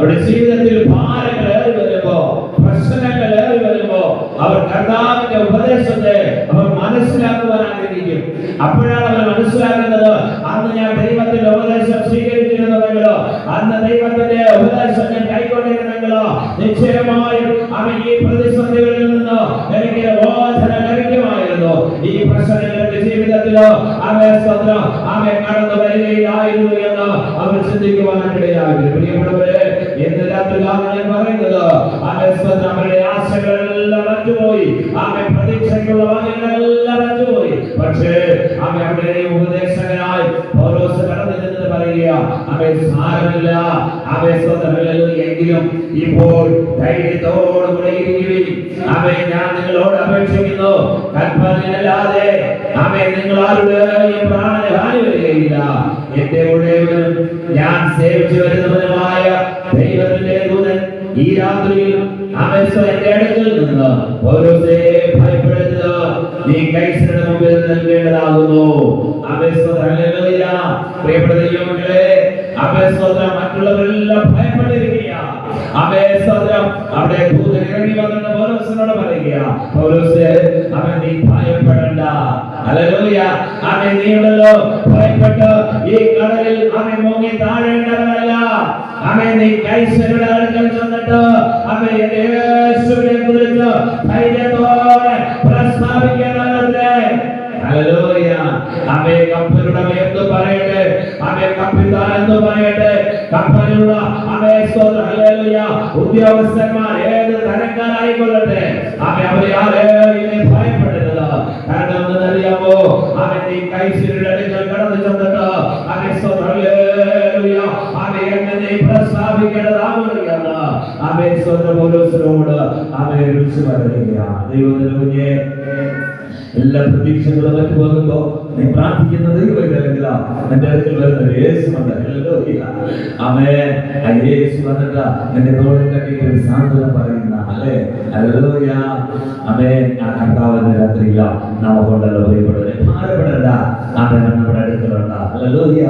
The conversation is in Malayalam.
അവരുടെ ജീവിതത്തിൽ ഭാരങ്ങൾ ഏറി വരുമ്പോ, പ്രശ്നങ്ങൾ ഏറി വരുമ്പോ അവർ കർത്താവിന്റെ ഉപദേശത്തെ അവർ മനസ്സിലാക്കുവാൻ ആഗ്രഹിക്കും. അപ്പോഴാണ് അവർ മനസ്സിലാക്കുന്നത്, അന്ന് ഞാൻ ദൈവത്തിന്റെ ഉപദേശം സ്വീകരിച്ചിരുന്നുവെങ്കിലോ, അന്ന് ദൈവത്തിന്റെ ഉപദേശം ഞാൻ കൈക്കൊണ്ടിരുന്നെങ്കിലോ, നിശ്ചയമായും അവൻ ഈ പ്രതിസന്ധികളിൽ നിന്ന് എനിക്ക് മോചനം ലഭിക്കുമായിരുന്നു. ഈ പ്രശ്നങ്ങളുടെ ജീവിതത്തിലോ അവൻ കടന്നു വരികയില്ലായിരുന്നു എന്ന് അവർ ചിന്തിക്കുവാനിടയാകും. പ്രിയപ്പെട്ടവരെ, എന്ന് രാത്രിയിലാണ് ഞാൻ പറയുന്നത്, അവരുടെ ആശകളെല്ലാം അറ്റുപോയി, അവൻ പ്രതീക്ഷയ്ക്കുള്ള വാഗ്ദാനങ്ങളെല്ലാം അറ്റുപോയി. പക്ഷേ അവരുടെ ഉപദേശകനായി പൗലോസ് കടന്നു ചെന്ന് പറയുക, അവൻ സാരമില്ല, എങ്കിലും ഇപ്പോൾ ധൈര്യത്തോടുകൂടെ ഇരിക്കുവിൻ. ഞാൻ നിങ്ങളോട് അപേക്ഷിക്കുന്നു, കൽപ്പനയല്ലാതെ നിങ്ങൾ ആരുടെയും പ്രാണന് ഹാനി വരികയില്ല. എന്റെ ഉടയവനും ഞാൻ സേവിച്ചു വരുന്നവനുമായ ദൈവത്തിന്റെ ദൂതൻ ഈ രാത്രിയിൽ എന്റെ അടുക്കൽ നിന്ന് പൗലോസേ ഭയപ്പെടരുത്, നീ കൈസരുടെ മുമ്പിൽ നിൽക്കേണ്ടതാകുന്നു. പ്രിയപ്പെട്ട ദൈവമക്കളെ, മറ്റുള്ളവരെല്ലാം ഭയപ്പെട്ടിരിക്കുക. അവിടെ ദൂതൻ ഇറങ്ങി വന്നിട്ട് പൗലോസിനോട് പറയുക, പൗലോസേ നീ ഭയപ്പെടണ്ട. ഹല്ലേലൂയ. നീയുണ്ടല്ലോ ഭയപ്പെട്ട് ഈ കടലിൽ മുങ്ങി താഴേണ്ടവനല്ല. നീ കൈസരുടെ അടുക്കൽ ചെന്നിട്ട് യേശുവിനെ കുറിച്ച് ധൈര്യത്തോടെ പ്രസ്താവിക്കേണ്ടതല്ലേ. ഹല്ലേലൂയ. കപ്പലുടെ എന്ത് പറയട്ടെ, കപ്പിത്താൻ എന്ത് പറയട്ടെ, കപ്പലുള്ള ഹല്ലേലൂയ ഉദ്യോഗസ്ഥന്മാർ ഏത് തരക്കാരായിക്കൊള്ളട്ടെ, അവരെ ആരെയും ഭയപ്പെടരുത്. കാരണം എന്തെന്നറിയാമോ, നീ കൈസരുടെ അടുക്കൽ കടന്നു ചെന്നിട്ട് ഹല്ലേലൂയ എങ്ങനെ പ്രസ്താവിക്കേണ്ടതാവുകയാണ്. പൗലോസിനോട് വിളിച്ചു പറയുകയാണ്. ദൈവത്തിന്റെ കുഞ്ഞെ, എല്ലാ പ്രതീക്ഷകളും മറ്റു പോകുമ്പോ നീ പ്രാർത്ഥിക്കുന്ന ദൈവമില്ല, എന്റെ അടുക്കൽ വരുന്ന യേശു വന്നിട്ട് യേശു വന്നിട്ട് നിന്റെ തോളിൽ കെട്ടി ഒരു സാന്ത്വനം പറയുന്ന അല്ലേ. ഹല്ലേലൂയ. ആ കർത്താവിന്റെ രാത്രിയില്ല നമുക്കുണ്ടല്ലോ പ്രിയപ്പെട്ടവരെ, ഭാരപ്പെടേണ്ട, നമ്മുടെ അടുക്കലുണ്ട്. ഹല്ലേലൂയ.